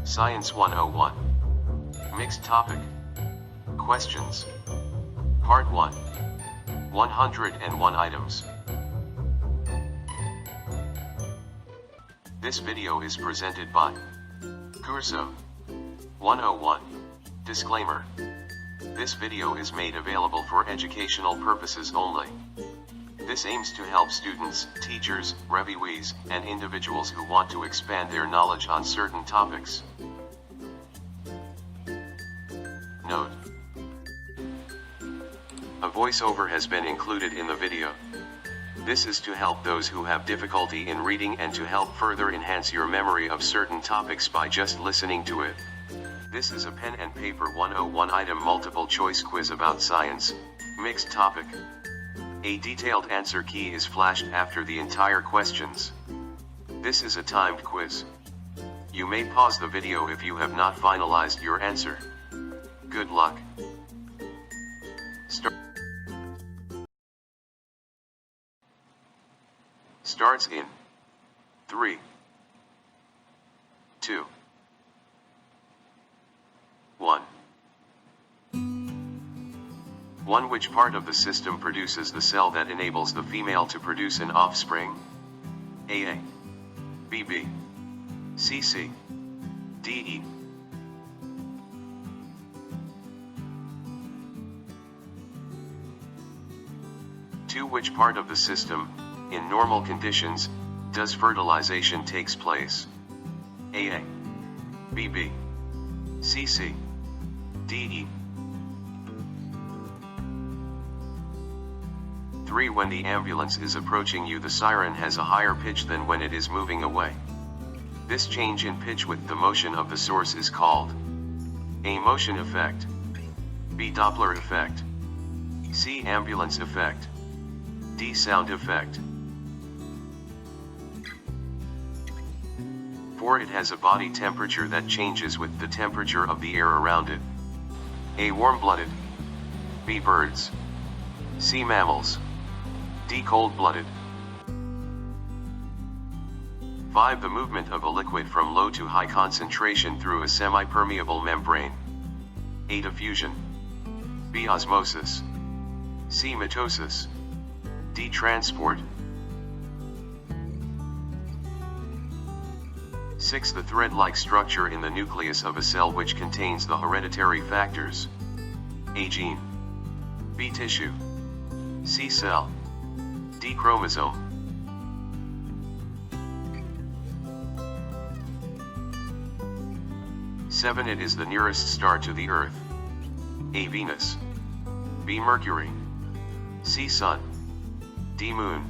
Science 101. Mixed topic. Questions. Part 1. 101 items. This video is presented by Curso 101. Disclaimer. This video is made available for educational purposes only. This aims to help students, teachers, reviewers, and individuals who want to expand their knowledge on certain topics. Note: a voiceover has been included in the video. This is to help those who have difficulty in reading and to help further enhance your memory of certain topics by just listening to it. This is a pen and paper 101 item multiple choice quiz about science, mixed topic. A detailed answer key is flashed after the entire questions. This is a timed quiz. You may pause the video if you have not finalized your answer. Good luck. Starts in 3, 2, 1. 1. Which part of the system produces the cell that enables the female to produce an offspring? A. B. C. D. 2. Which part of the system, in normal conditions, does fertilization takes place? A. B. C. D. 3. When the ambulance is approaching you, the siren has a higher pitch than when it is moving away. This change in pitch with the motion of the source is called A. Motion effect, B. Doppler effect, C. Ambulance effect, D. Sound effect. 4. It has a body temperature that changes with the temperature of the air around it. A. Warm-blooded, B. Birds, C. Mammals, D. Cold-blooded. 5. The movement of a liquid from low to high concentration through a semi-permeable membrane. A. Diffusion, B. Osmosis, C. Mitosis, D. Transport. 6. The thread-like structure in the nucleus of a cell which contains the hereditary factors. A. Gene, B. Tissue, C. Cell, D. Chromosome. 7. It is the nearest star to the Earth. A. Venus, B. Mercury, C. Sun, D. Moon.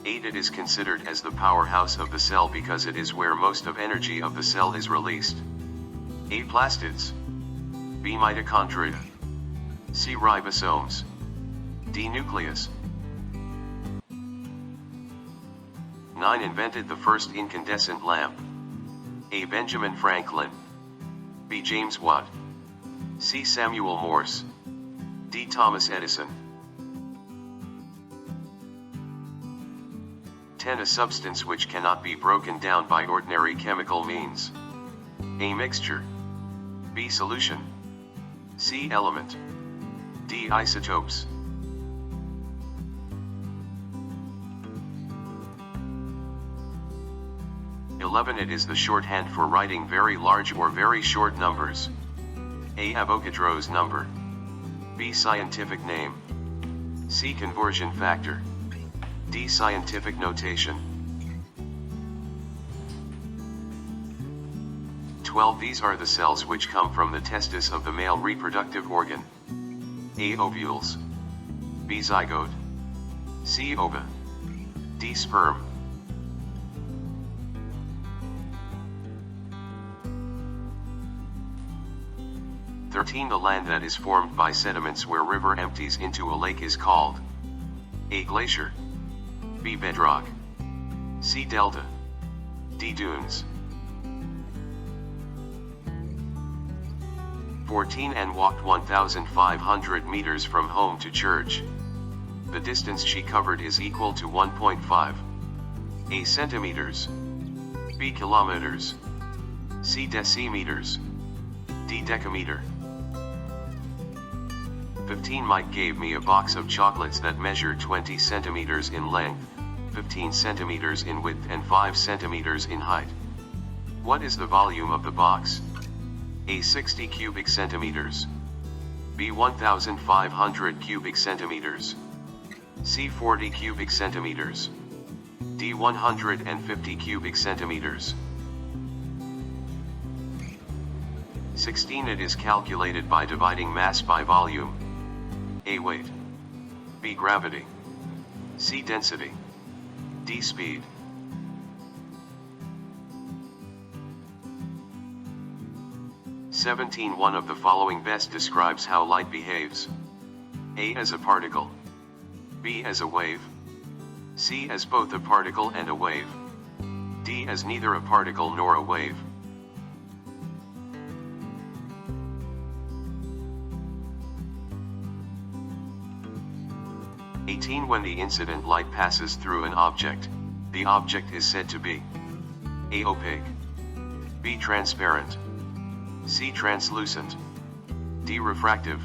8. It is considered as the powerhouse of the cell because it is where most of energy of the cell is released. A. Plastids, B. Mitochondria, C. Ribosomes, D. Nucleus. 9. Invented the first incandescent lamp. A. Benjamin Franklin, B. James Watt, C. Samuel Morse, D. Thomas Edison. 10. A substance which cannot be broken down by ordinary chemical means. A. Mixture, B. Solution, C. Element, D. Isotopes. 11. It is the shorthand for writing very large or very short numbers. A. Avogadro's number, B. Scientific name, C. Conversion factor, D. Scientific notation. 12. These are the cells which come from the testis of the male reproductive organ. A. Ovules, B. Zygote, C. Ova, D. Sperm. 13. The land that is formed by sediments where river empties into a lake is called A. Glacier, B. Bedrock, C. Delta, D. Dunes. 14. And walked 1,500 meters from home to church. The distance she covered is equal to 1.5. A centimeters. B kilometers. C decimeters. D decameter. 15 Mike gave me a box of chocolates that measure 20 centimeters in length, 15 centimeters in width and 5 centimeters in height. What is the volume of the box? A 60 cubic centimeters. B 1500 cubic centimeters. C 40 cubic centimeters. D 150 cubic centimeters. 16 It is calculated by dividing mass by volume. A weight. B gravity. C density. D speed. 17 One of the following best describes how light behaves. A as a particle. B as a wave. C as both a particle and a wave. D as neither a particle nor a wave. When the incident light passes through an object, the object is said to be A opaque, B transparent, C translucent, D refractive.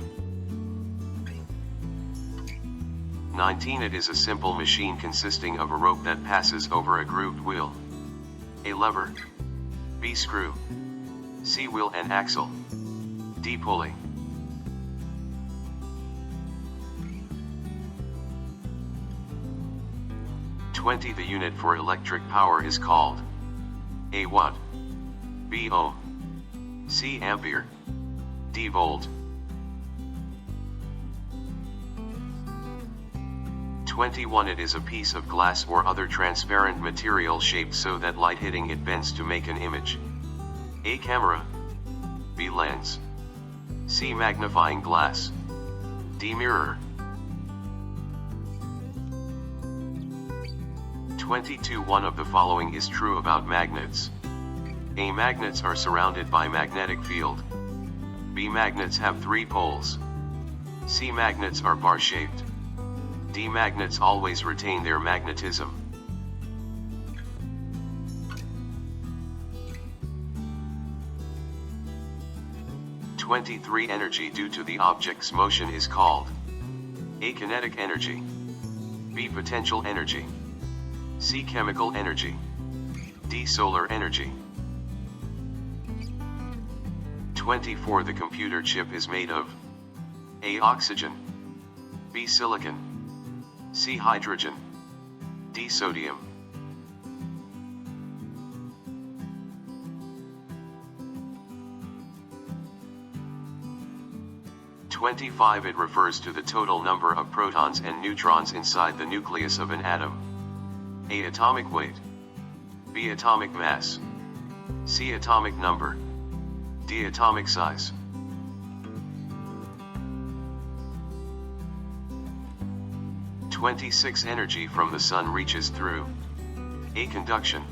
19 It is a simple machine consisting of a rope that passes over a grooved wheel. A lever. B screw. C wheel and axle. D pulley. 20 The unit for electric power is called A watt, B ohm, C ampere, D volt. 21 It is a piece of glass or other transparent material shaped so that light hitting it bends to make an image. A camera, B lens, C magnifying glass, D mirror. 22 One of the following is true about magnets. A magnets are surrounded by magnetic field. B magnets have 3 poles. C magnets are bar-shaped. D magnets always retain their magnetism. 23 Energy due to the object's motion is called A kinetic energy, B potential energy, C chemical energy, D solar energy. 24 The computer chip is made of A oxygen, B silicon, C hydrogen, D sodium. 25 It refers to the total number of protons and neutrons inside the nucleus of an atom. A atomic weight, B atomic mass, C atomic number, D atomic size. 26 Energy from the sun reaches through A conduction,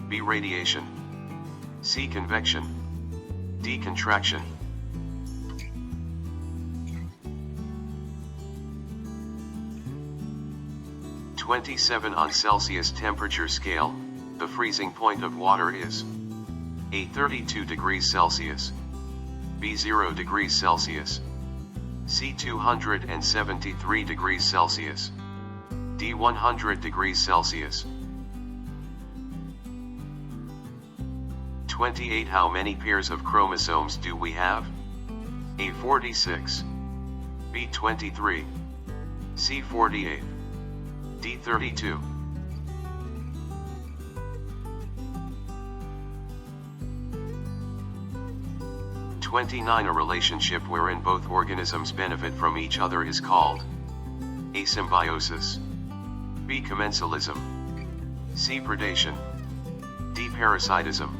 B radiation, C convection, D contraction. 27 On Celsius temperature scale, the freezing point of water is A 32 degrees Celsius, B 0 degrees Celsius, C 273 degrees Celsius, D 100 degrees Celsius. 28 How many pairs of chromosomes do we have? A 46, B 23, C 48, D 32. 29 A relationship wherein both organisms benefit from each other is called A symbiosis, B commensalism, C predation, D parasitism.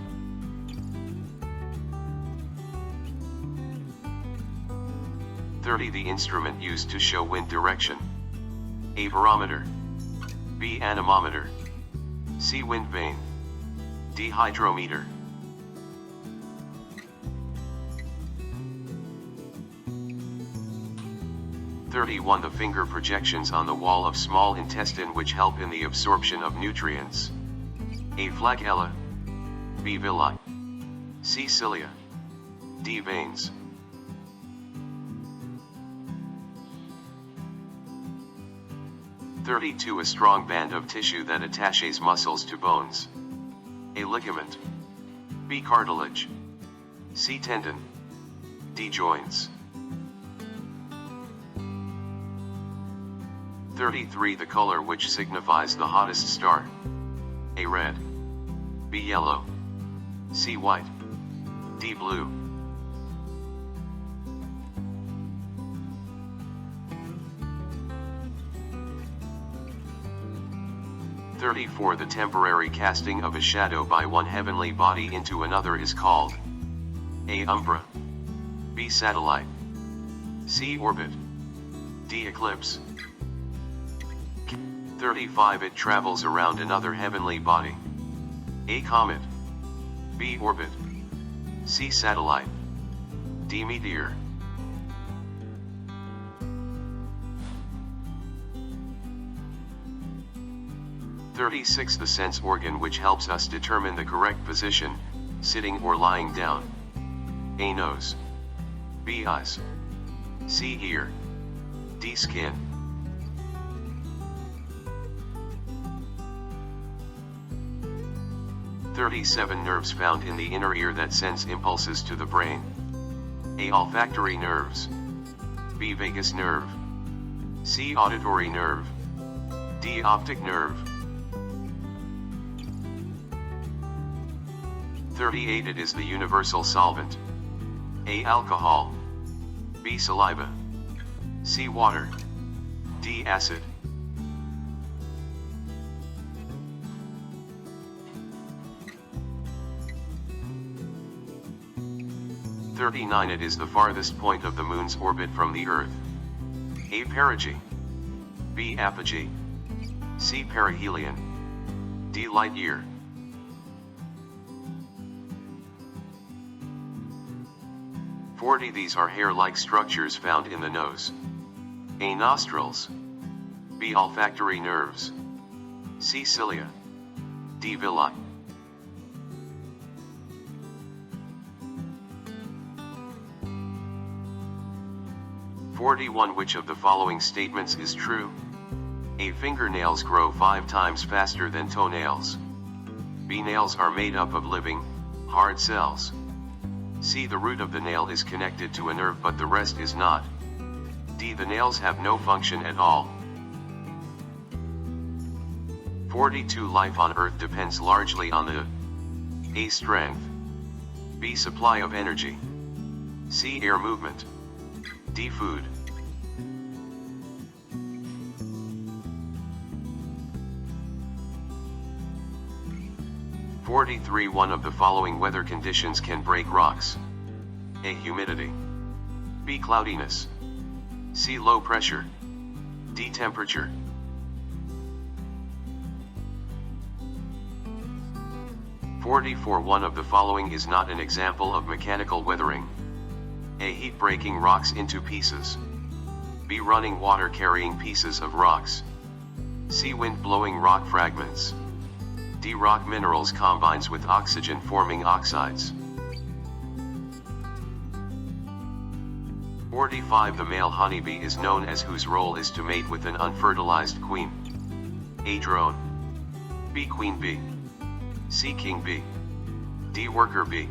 30 The instrument used to show wind direction. A barometer, B anemometer, C wind vane, D hydrometer. 31. The finger projections on the wall of small intestine which help in the absorption of nutrients. A. Flagella. B. Villi. C. Cilia. D. Veins. A strong band of tissue that attaches muscles to bones. A. Ligament. B. Cartilage. C. Tendon. D. Joints. 33. The color which signifies the hottest star. A. Red. B. Yellow. C. White. D. Blue. 34. The temporary casting of a shadow by one heavenly body into another is called A. Umbra. B. Satellite. C. Orbit. D. Eclipse. 35. It travels around another heavenly body. A. Comet. B. Orbit. C. Satellite. D. Meteor. 36. The sense organ which helps us determine the correct position, sitting or lying down. A. Nose. B. Eyes. C. Ear. D. Skin. Nerves found in the inner ear that sends impulses to the brain. A. Olfactory nerves. B. Vagus nerve. C. Auditory nerve. D. Optic nerve. 38. It is the universal solvent. A. Alcohol. B. Saliva. C. Water. D. Acid. 39. It is the farthest point of the moon's orbit from the Earth. A. Perigee. B. Apogee. C. Perihelion. D. Light year. 40. These are hair-like structures found in the nose. A. Nostrils. B. Olfactory nerves. C. Cilia. D. Villi. 41. Which of the following statements is true? A. Fingernails grow 5 times faster than toenails. B. Nails are made up of living, hard cells. C. The root of the nail is connected to a nerve but the rest is not. D. The nails have no function at all. 42. Life on Earth depends largely on the A. Strength. B. Supply of energy. C. Air movement. D. Food. 43. One of the following weather conditions can break rocks. A. Humidity. B. Cloudiness. C. Low pressure. D. Temperature. 44. One of the following is not an example of mechanical weathering. A. Heat breaking rocks into pieces. B. Running water carrying pieces of rocks. C. Wind blowing rock fragments. D. Rock minerals combines with oxygen forming oxides. 45. The male honeybee is known as whose role is to mate with an unfertilized queen. A. Drone. B. Queen bee. C. King bee. D. Worker bee.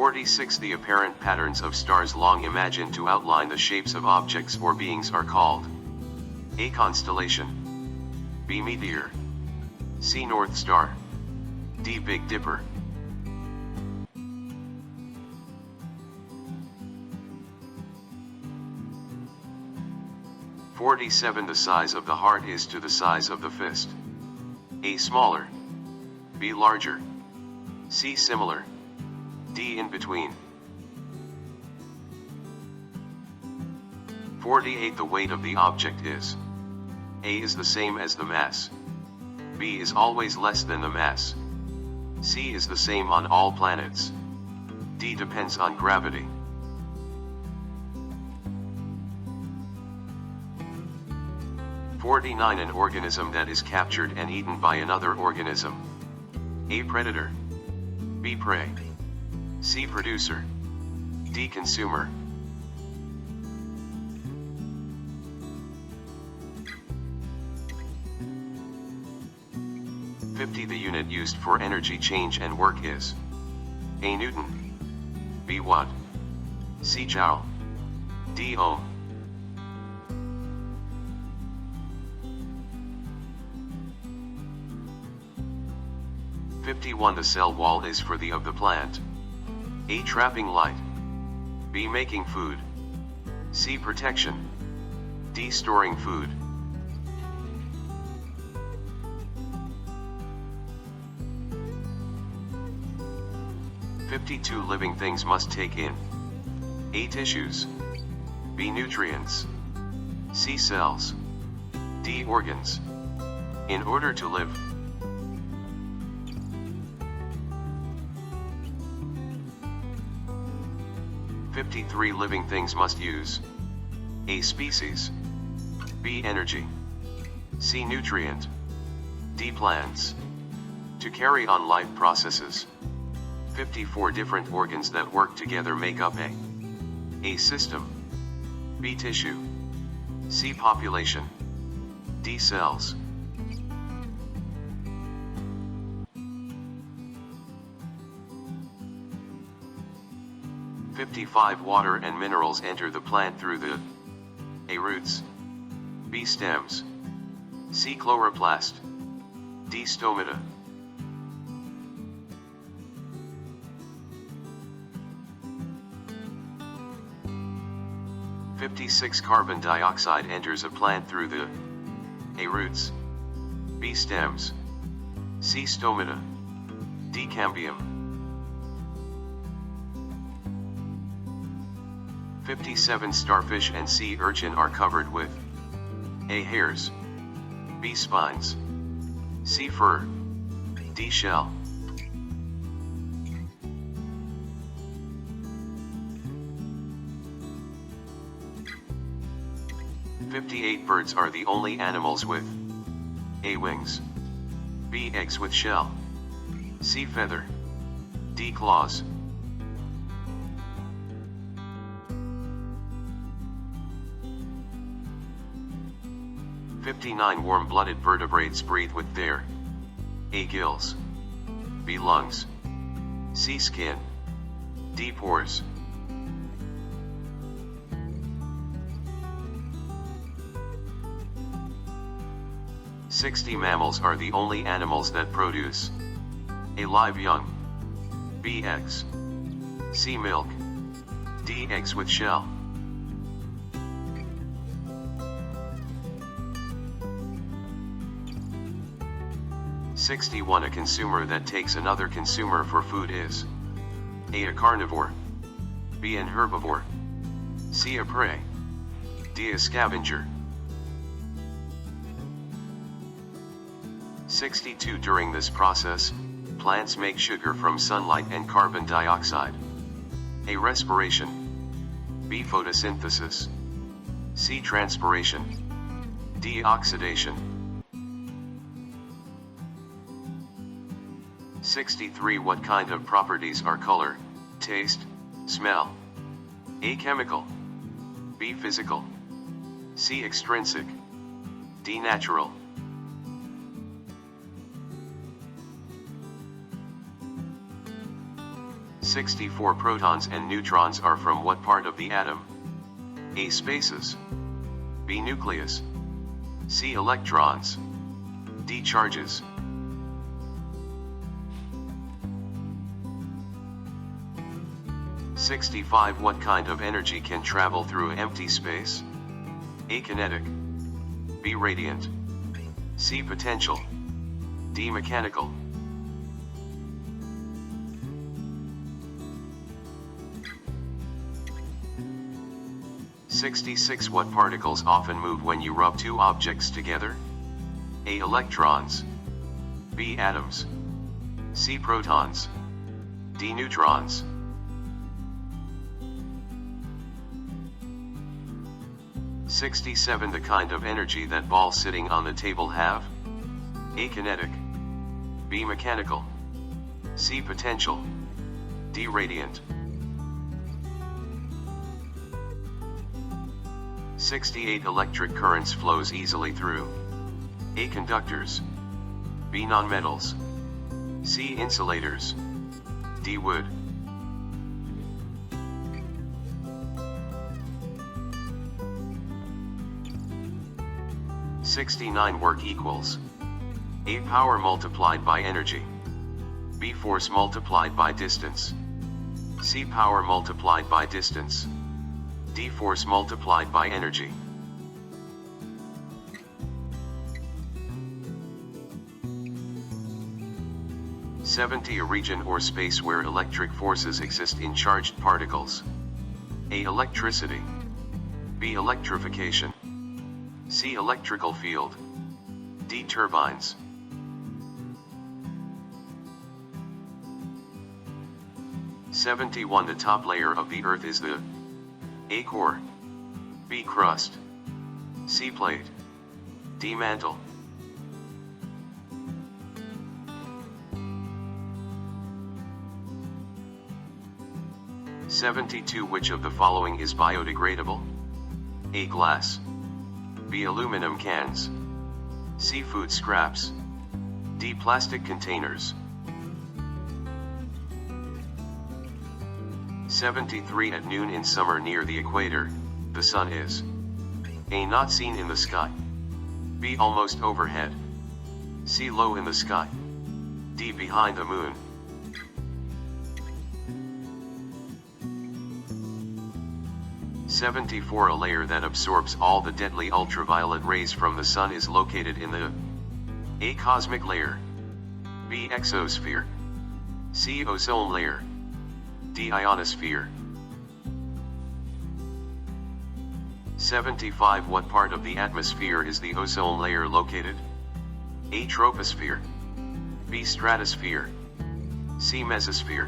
46. The apparent patterns of stars long imagined to outline the shapes of objects or beings are called A. Constellation. B. Meteor. C. North Star. D. Big Dipper. 47. The size of the heart is to the size of the fist. A. Smaller. B. Larger. C. Similar. D. In between. 48. The weight of the object is A. is the same as the mass. B. is always less than the mass. C is the same on all planets. D depends on gravity. (49) An organism that is captured and eaten by another organism. A. Predator. B. Prey. C. Producer. D. Consumer. (50) The unit used for energy change and work is A. Newton. B. Watt. C. Joule. D. Ohm. (51) The cell wall is for the of the plant. A. Trapping light. B. Making food. C. Protection. D. Storing food. (52) Living things must take in A. Tissues. B. Nutrients. C. Cells. D. Organs. In order to live. (53) Living things must use A. Species. B. Energy. C. Nutrient. D. Plants. To carry on life processes. 54 different organs that work together make up A. System. B. Tissue. C. Population. D. Cells. (55) Water and minerals enter the plant through the A. Roots. B. Stems. C. Chloroplast. D. Stomata. (56) Carbon dioxide enters a plant through the A. Roots. B. Stems. C. Stomata. D. Cambium. (57) Starfish and sea urchin are covered with A. Hairs. B. Spines. C. Fur. D. Shell. (58) Birds are the only animals with A. Wings. B. Eggs with shell. C. Feather. D. Claws. (59) Warm-blooded vertebrates breathe with their A. Gills. B. Lungs. C. Skin. D. Pores. (60) Mammals are the only animals that produce A. Live young. B. Eggs. C. Milk. D. Eggs with shell. (61) A consumer that takes another consumer for food is A. Carnivore. B. An herbivore. C. A prey. D. A scavenger. 62 During this process, plants make sugar from sunlight and carbon dioxide. A. Respiration. B. Photosynthesis. C. Transpiration. D. Oxidation. 63 What kind of properties are color, taste, smell? A. Chemical. B. Physical. C. Extrinsic. D. Natural. (64) Protons and neutrons are from what part of the atom? A. Spaces. B. Nucleus. C. Electrons. D. Charges. (65) What kind of energy can travel through empty space? A. Kinetic. B. Radiant. C. Potential. D. Mechanical. (66) What particles often move when you rub two objects together? A. Electrons. B. Atoms. C. Protons. D. Neutrons. (67) The kind of energy that balls sitting on the table have: A. Kinetic. B. Mechanical. C. Potential. D. Radiant. 68 Electric currents flows easily through: A. Conductors. B. Nonmetals. C. Insulators. D. Wood. 69 Work equals: A. Power multiplied by energy. B. Force multiplied by distance. C. Power multiplied by distance. D. Force multiplied by energy. (70) A region or space where electric forces exist in charged particles. A. Electricity. B. Electrification. C. Electrical field. D. Turbines. (71) The top layer of the Earth is the: A. Core. B. Crust. C. Plate. D. Mantle. (72) Which of the following is biodegradable? A. Glass. B. Aluminum cans. C. Food scraps. D. Plastic containers. 73 At noon in summer near the equator, the sun is: A. Not seen in the sky. B. Almost overhead. C. Low in the sky. D. Behind the moon. (74) A layer that absorbs all the deadly ultraviolet rays from the sun is located in the: A. Cosmic layer. B. Exosphere. C. Ozone layer. D. Ionosphere. 75 What part of the atmosphere is the ozone layer located? A. Troposphere. B. Stratosphere. C. Mesosphere.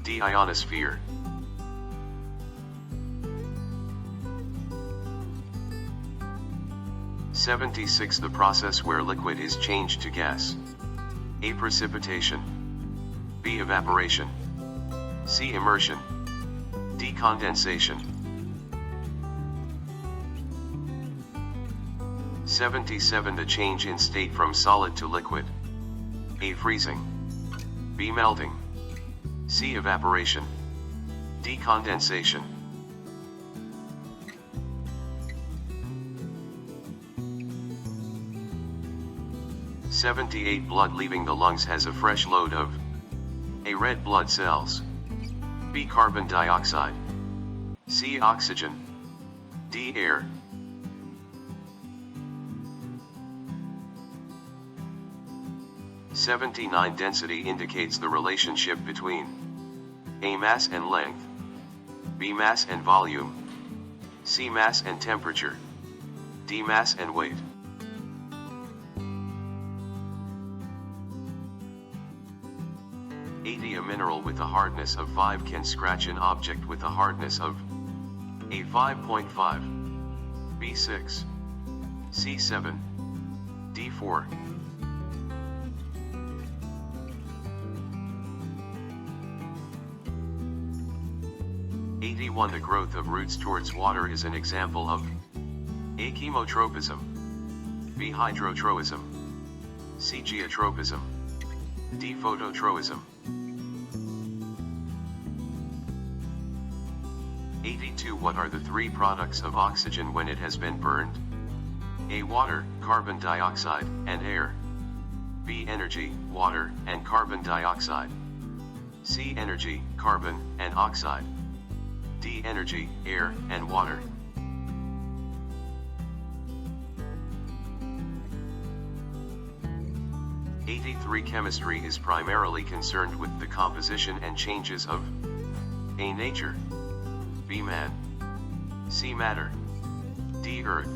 D. Ionosphere. 76 The process where liquid is changed to gas. A. Precipitation. B. Evaporation. C. Immersion. D. Condensation. 77 The change in state from solid to liquid. A. Freezing. B. Melting. C. Evaporation. D. Condensation. 78 Blood leaving the lungs has a fresh load of: A. Red blood cells. B. Carbon dioxide. C. Oxygen. D. Air. (79) Density indicates the relationship between: A. Mass and length. B. Mass and volume. C. Mass and temperature. D. Mass and weight. 80 A mineral with a hardness of 5 can scratch an object with a hardness of: A. 5.5. B. 6. C. 7. D. 4. 81 The growth of roots towards water is an example of: A. Chemotropism. B. Hydrotroism. C. Geotropism. D. Phototroism. 82 What are the three products of oxygen when it has been burned? A. Water, carbon dioxide, and air. B. Energy, water, and carbon dioxide. C. Energy, carbon, and oxide. D. Energy, air, and water. 83 Chemistry is primarily concerned with the composition and changes of: A. Nature. B. Man. C. Matter. D. Earth.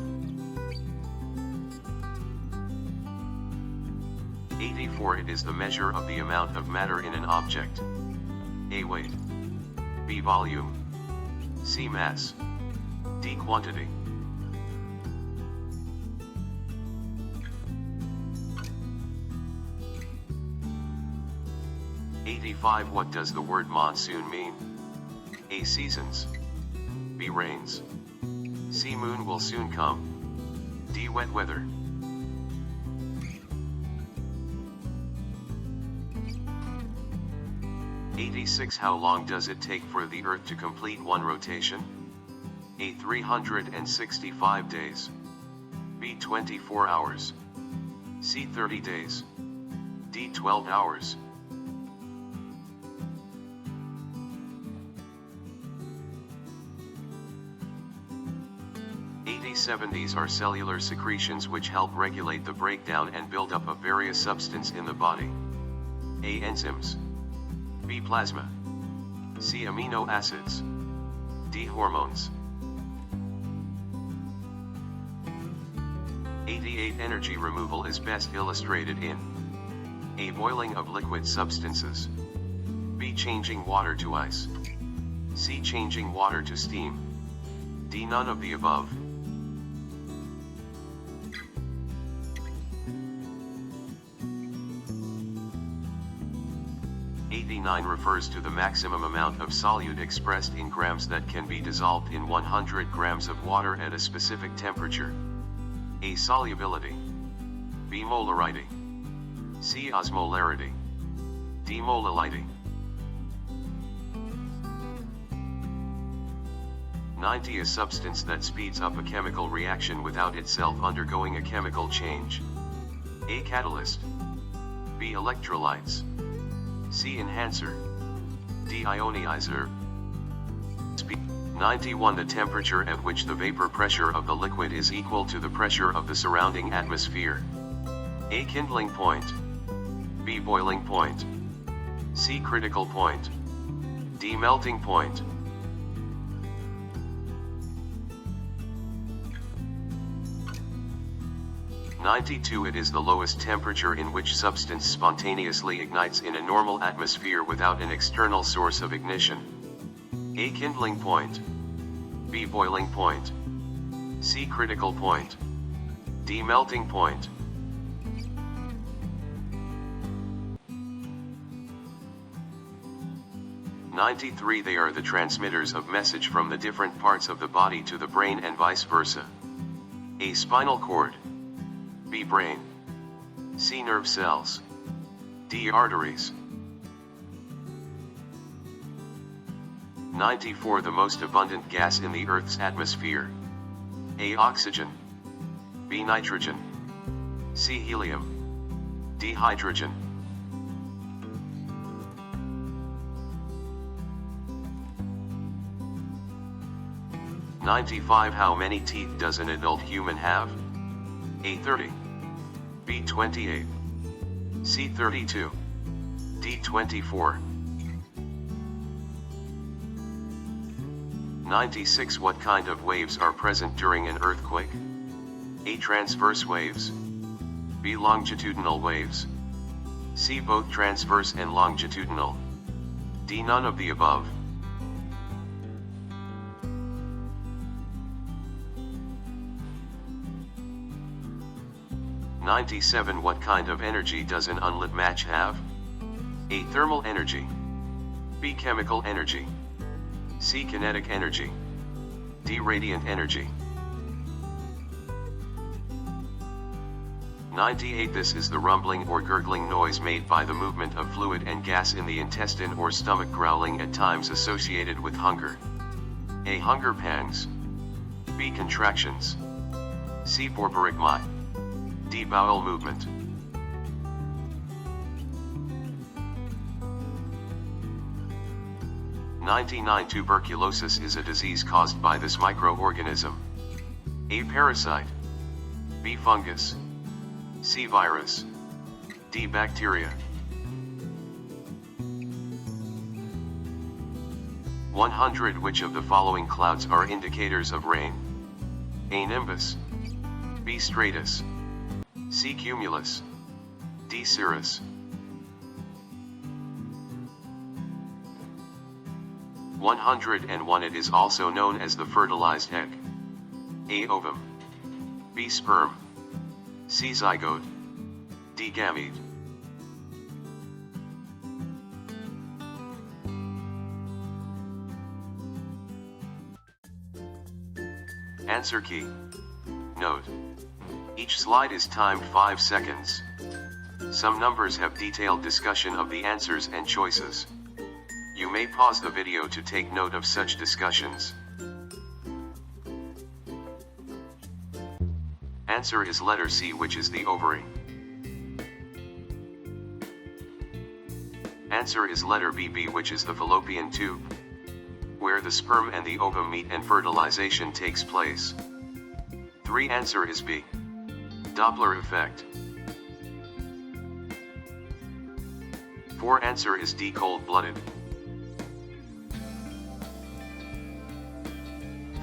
84 It is the measure of the amount of matter in an object. A. Weight. B. Volume. C. Mass. D. Quantity. '85 What does the word monsoon mean? A. Seasons. B. Rains. C. Moon will soon come. D. Wet weather. '86 How long does it take for the Earth to complete one rotation? A. 365 days. B. 24 hours. C. 30 days. D. 12 hours. '87 These are cellular secretions which help regulate the breakdown and buildup of various substances in the body. A. Enzymes. B. Plasma. C. Amino acids. D. Hormones. '88 Energy removal is best illustrated in A. Boiling of liquid substances. B. Changing water to ice. C. Changing water to steam. D. None of the above. '89 refers to the maximum amount of solute expressed in grams that can be dissolved in 100 grams of water at a specific temperature. A. Solubility. B. Molarity. C. Osmolarity. D. Molality. 90 A substance that speeds up a chemical reaction without itself undergoing a chemical change. A. Catalyst. B. Electrolytes. C. Enhancer. D. Ionizer. 91 The temperature at which the vapor pressure of the liquid is equal to the pressure of the surrounding atmosphere. A. Kindling point. B. Boiling point. C. Critical point. D. Melting point. '92 It is the lowest temperature in which substance spontaneously ignites in a normal atmosphere without an external source of ignition. A. Kindling point. B. Boiling point. C. Critical point. D. Melting point. '93 They are the transmitters of message from the different parts of the body to the brain and vice versa. A. Spinal cord. B. Brain. C. Nerve cells. D. Arteries. 94 The most abundant gas in the Earth's atmosphere. A. Oxygen. B. Nitrogen. C. Helium. D. Hydrogen. '95 How many teeth does an adult human have? A. 30. B. 28. C. 32. D. 24. 96 What kind of waves are present during an earthquake? A. Transverse waves. B. Longitudinal waves. C. Both transverse and longitudinal. D. None of the above. 97 What kind of energy does an unlit match have? A. Thermal energy. B. Chemical energy. C. Kinetic energy. D. Radiant energy. 98 This is the rumbling or gurgling noise made by the movement of fluid and gas in the intestine or stomach, growling at times associated with hunger. A. Hunger pangs. B. Contractions. C. Borborygmi. D. Bowel movement. '99 Tuberculosis is a disease caused by this microorganism. A. Parasite. B. Fungus. C. Virus. D. Bacteria. 100 Which of the following clouds are indicators of rain? A. Nimbus. B. Stratus. C. Cumulus. D. Serous. 101. It is also known as the fertilized egg. A. Ovum. B. Sperm. C. Zygote. D. Gamete. Answer key. Note: each slide is timed 5 seconds. Some numbers have detailed discussion of the answers and choices. You may pause the video to take note of such discussions. Answer is letter C, which is the ovary. Answer is letter B, which is the fallopian tube, where the sperm and the ovum meet and fertilization takes place. 3. Answer is B. Doppler effect. 4. Answer is D. Cold-blooded.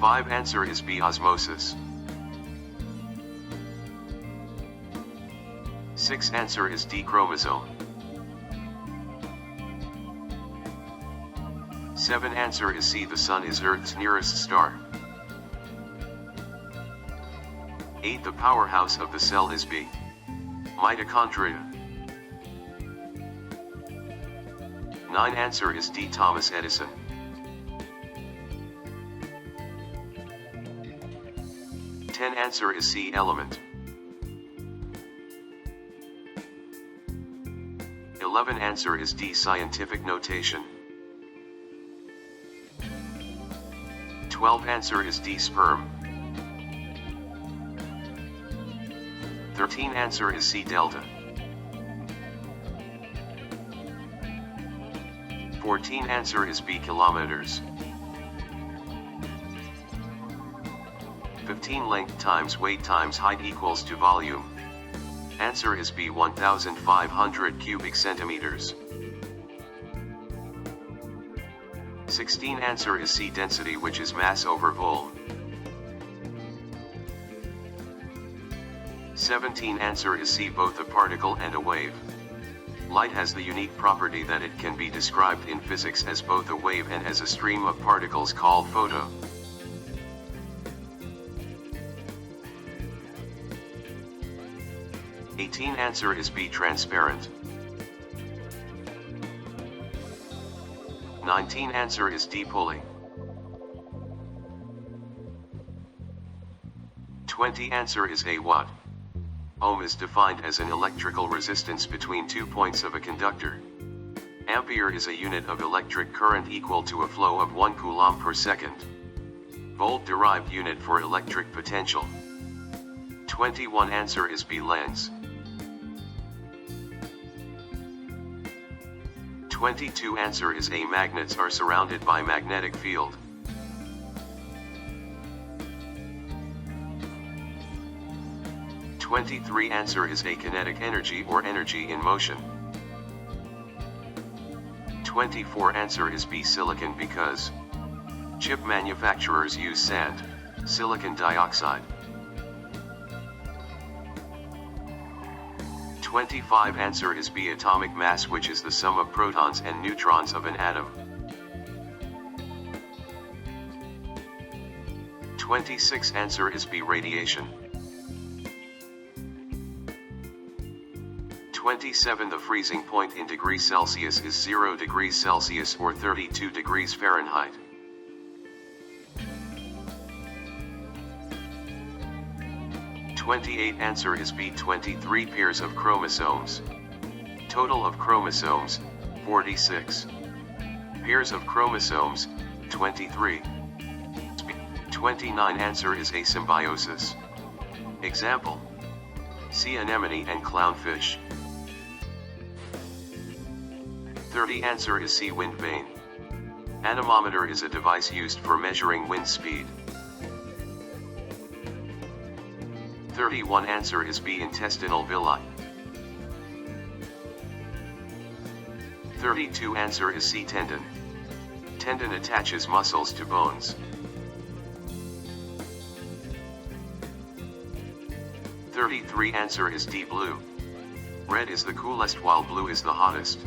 5. Answer is B. Osmosis. 6. Answer is D. Chromosome. 7. Answer is C. The Sun is Earth's nearest star. 8. The powerhouse of the cell is B. Mitochondria. 9. Answer is D. Thomas Edison. 10. Answer is C. Element. 11. Answer is D. Scientific notation. 12. Answer is D. Sperm. 13. Answer is C. Delta. 14. Answer is B. Kilometers. 15. Length times weight times height equals to volume. Answer is B. 1,500 cubic centimeters. 16. Answer is C. Density, which is mass over volume. 17. Answer is C. Both a particle and a wave. Light has the unique property that it can be described in physics as both a wave and as a stream of particles called photo. 18. Answer is B. Transparent. 19. Answer is D. Pulley. 20. Answer is A. Watt. Ohm is defined as an electrical resistance between 2 points of a conductor. Ampere is a unit of electric current equal to a flow of 1 coulomb per second. Volt derived unit for electric potential. 21. Answer is B. Lens. 22. Answer is A. Magnets are surrounded by magnetic field. 23. Answer is A. Kinetic energy or energy in motion. 24. Answer is B. Silicon, because chip manufacturers use sand, silicon dioxide. 25. Answer is B. Atomic mass, which is the sum of protons and neutrons of an atom. 26. Answer is B. Radiation. 27. The freezing point in degrees Celsius is 0 degrees Celsius or 32 degrees Fahrenheit. 28. Answer is B. 23 pairs of chromosomes. Total of chromosomes, 46. Pairs of chromosomes, 23. 29. Answer is A. Symbiosis. Example: sea anemone and clownfish. 30. Answer is C. Wind vane. Anemometer is a device used for measuring wind speed. 31. Answer is B. Intestinal villi. 32. Answer is C. Tendon. Tendon attaches muscles to bones. 33. Answer is D. Blue. Red is the coolest while blue is the hottest.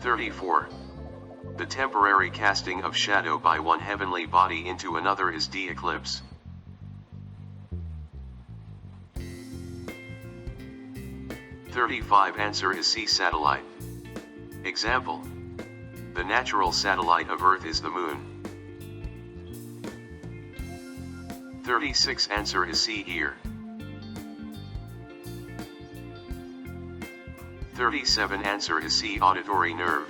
34. The temporary casting of shadow by one heavenly body into another is the eclipse. 35. Answer is C. Satellite. Example: the natural satellite of Earth is the Moon. 36. Answer is C. Ear. 37. Answer is C. Auditory nerve.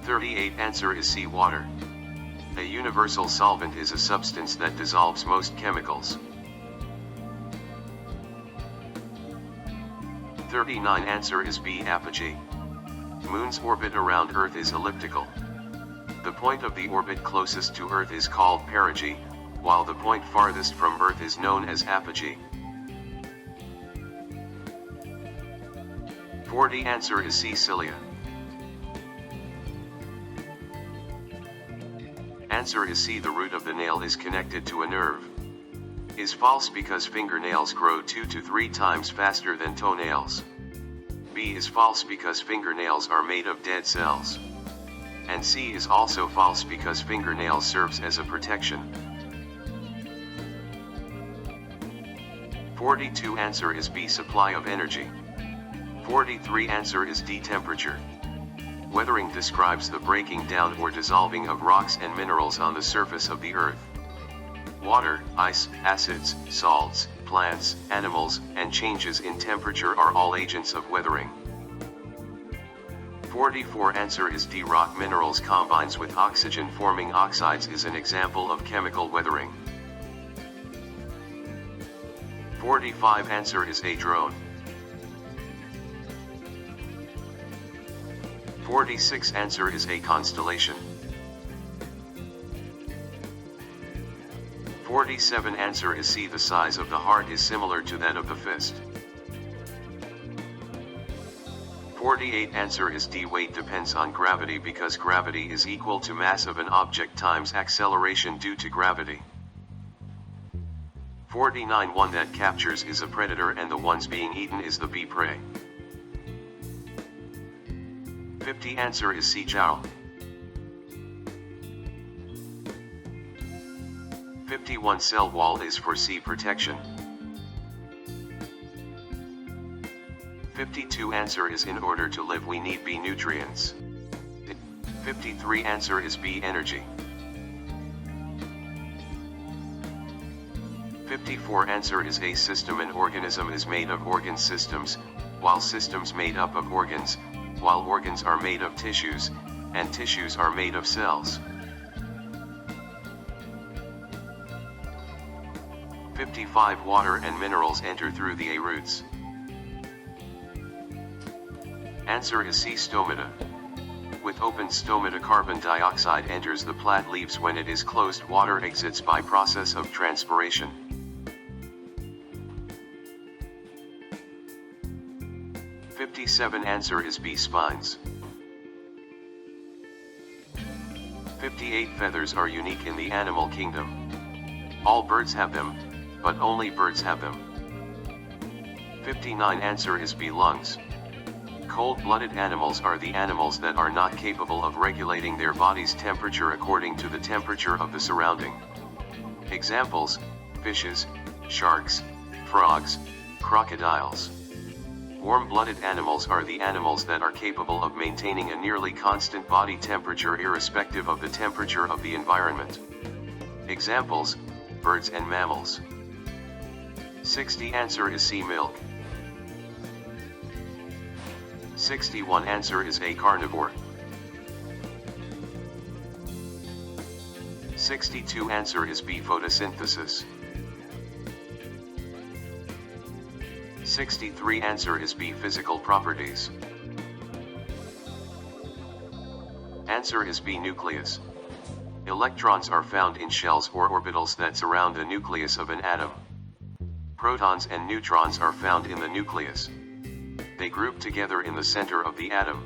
38. Answer is C. Water. A universal solvent is a substance that dissolves most chemicals. 39. Answer is B. Apogee. Moon's orbit around Earth is elliptical. The point of the orbit closest to Earth is called perigee, while the point farthest from Earth is known as apogee. 40. Answer is C. Cilia. Answer is C. The root of the nail is connected to a nerve. Is false because fingernails grow 2 to 3 times faster than toenails. B is false because fingernails are made of dead cells. And C is also false because fingernails serves as a protection. 42. Answer is B. Supply of energy. 43. Answer is D. Temperature. Weathering describes the breaking down or dissolving of rocks and minerals on the surface of the Earth. Water, ice, acids, salts, plants, animals, and changes in temperature are all agents of weathering. 44. Answer is D. Rock minerals combines with oxygen forming oxides is an example of chemical weathering. 45. Answer is A. Drone. 46. Answer is A. Constellation. 47. Answer is C. The size of the heart is similar to that of the fist. 48. Answer is D. Weight depends on gravity because gravity is equal to mass of an object times acceleration due to gravity. 49. One that captures is a predator and the ones being eaten is the bee prey. 50. Answer is C. Jowl. 51. Cell wall is for C. Protection. 52. Answer is in order to live we need B. Nutrients. 53. Answer is B. Energy. 54. Answer is A. System. An organism is made of organ systems, while systems made up of organs, while organs are made of tissues, and tissues are made of cells. 55. Water and minerals enter through the A roots. Answer is C. Stomata. With open stomata carbon dioxide enters the plant leaves when it is closed water exits by process of transpiration. 57. Answer is B. Spines. 58. Feathers are unique in the animal kingdom. All birds have them, but only birds have them. 59. Answer is B. Lungs. Cold-blooded animals are the animals that are not capable of regulating their body's temperature according to the temperature of the surrounding. Examples: fishes, sharks, frogs, crocodiles. Warm-blooded animals are the animals that are capable of maintaining a nearly constant body temperature irrespective of the temperature of the environment. Examples: birds and mammals. 60. Answer is C. Milk. 61. Answer is A. Carnivore. 62. Answer is B. Photosynthesis. 63. Answer is B. Physical properties. Answer is B. Nucleus. Electrons are found in shells or orbitals that surround the nucleus of an atom. Protons and neutrons are found in the nucleus. They group together in the center of the atom.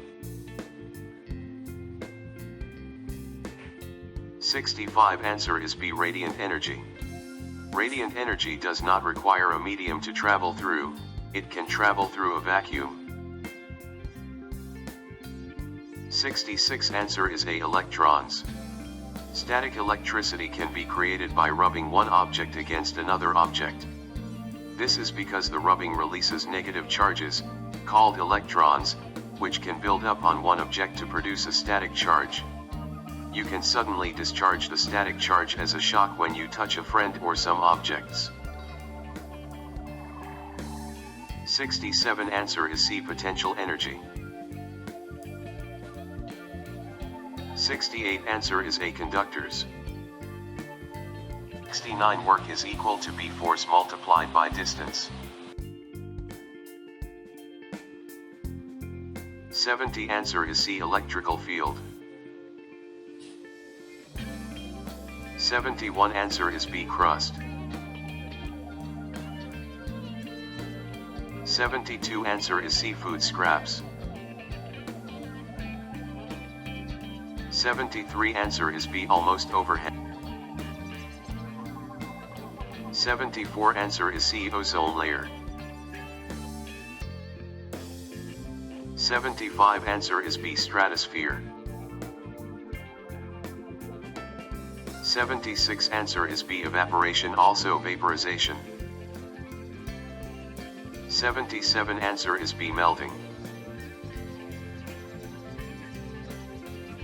65 answer is B, radiant energy. Radiant energy does not require a medium to travel through, it can travel through a vacuum. 66 answer is A, electrons. Static electricity can be created by rubbing one object against another object. This is because the rubbing releases negative charges, called electrons, which can build up on one object to produce a static charge. You can suddenly discharge the static charge as a shock when you touch a friend or some objects. 67 answer is C, potential energy. 68 answer is A, conductors. 69 work is equal to B, force multiplied by distance. 70 answer is C, electrical field. 71 answer is B, crust. 72 answer is C, food scraps. 73 answer is B, almost overhead. 74 answer is C, ozone layer. 75 answer is B, stratosphere. 76 answer is B, evaporation, also vaporization. 77 answer is B, melting.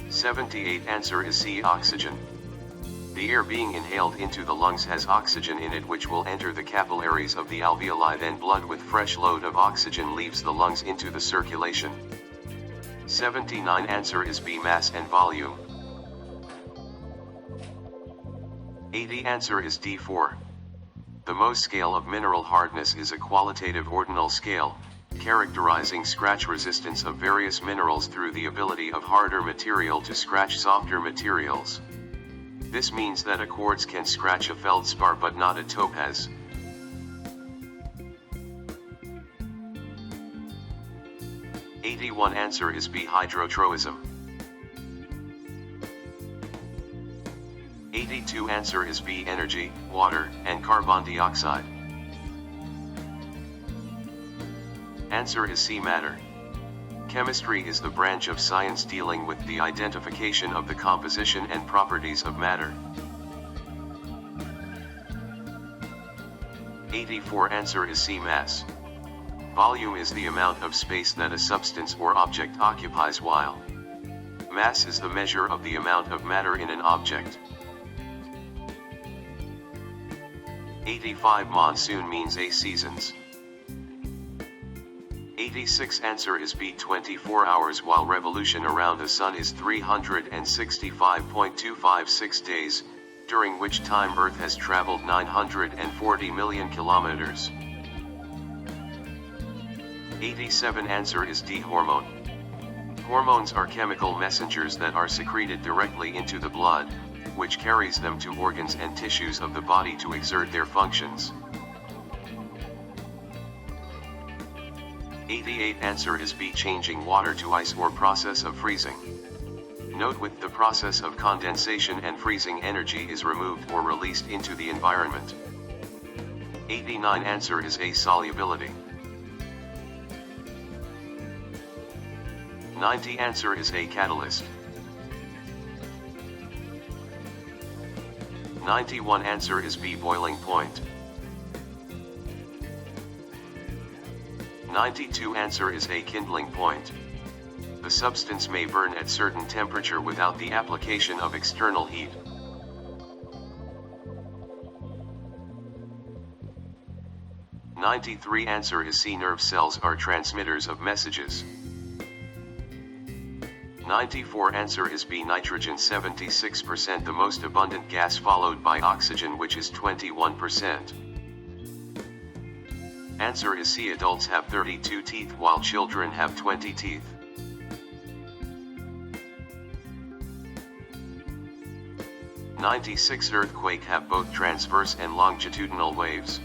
78 answer is C, oxygen. The air being inhaled into the lungs has oxygen in it, which will enter the capillaries of the alveoli, then blood with fresh load of oxygen leaves the lungs into the circulation. 79 answer is B, mass and volume. 80 answer is D, 4. The Mohs scale of mineral hardness is a qualitative ordinal scale, characterizing scratch resistance of various minerals through the ability of harder material to scratch softer materials. This means that a quartz can scratch a feldspar but not a topaz. '81 answer is B, hydrotroism. 82 answer is B, energy, water, and carbon dioxide. Answer is C, matter. Chemistry is the branch of science dealing with the identification of the composition and properties of matter. 84 answer is C, mass. Volume is the amount of space that a substance or object occupies, while mass is the measure of the amount of matter in an object. 85 monsoon means A, seasons. 86 answer is B, 24 hours, while revolution around the sun is 365.256 days, during which time Earth has traveled 940 million kilometers. 87 answer is D, hormone. Hormones are chemical messengers that are secreted directly into the blood, which carries them to organs and tissues of the body to exert their functions. 88 answer is B, changing water to ice or process of freezing. Note, with the process of condensation and freezing, energy is removed or released into the environment. 89 answer is A, solubility. 90 answer is A, catalyst. 91 answer is B, boiling point. 92 answer is A, kindling point. The substance may burn at certain temperature without the application of external heat. 93 answer is C, nerve cells are transmitters of messages. 94 answer is B, nitrogen, 76%, the most abundant gas, followed by oxygen, which is 21%. Answer is C, adults have 32 teeth while children have 20 teeth. 96 earthquake have both transverse and longitudinal waves.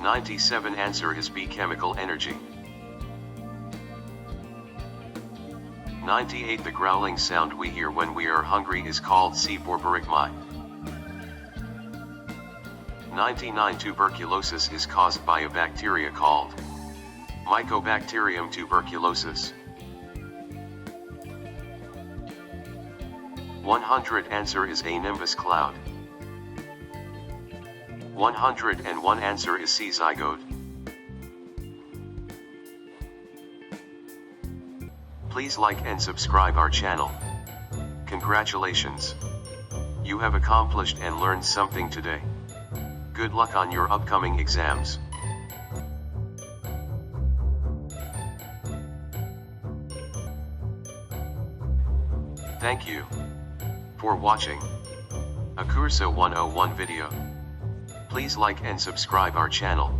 97 answer is B, chemical energy. 98 The growling sound we hear when we are hungry is called seborborygmi. 99 Tuberculosis is caused by a bacteria called Mycobacterium tuberculosis. 100 Answer is a nimbus cloud. 101 Answer is C zygote. Please like and subscribe our channel. Congratulations! You have accomplished and learned something today. Good luck on your upcoming exams. Thank you for watching a Curso 101 video. Please like and subscribe our channel.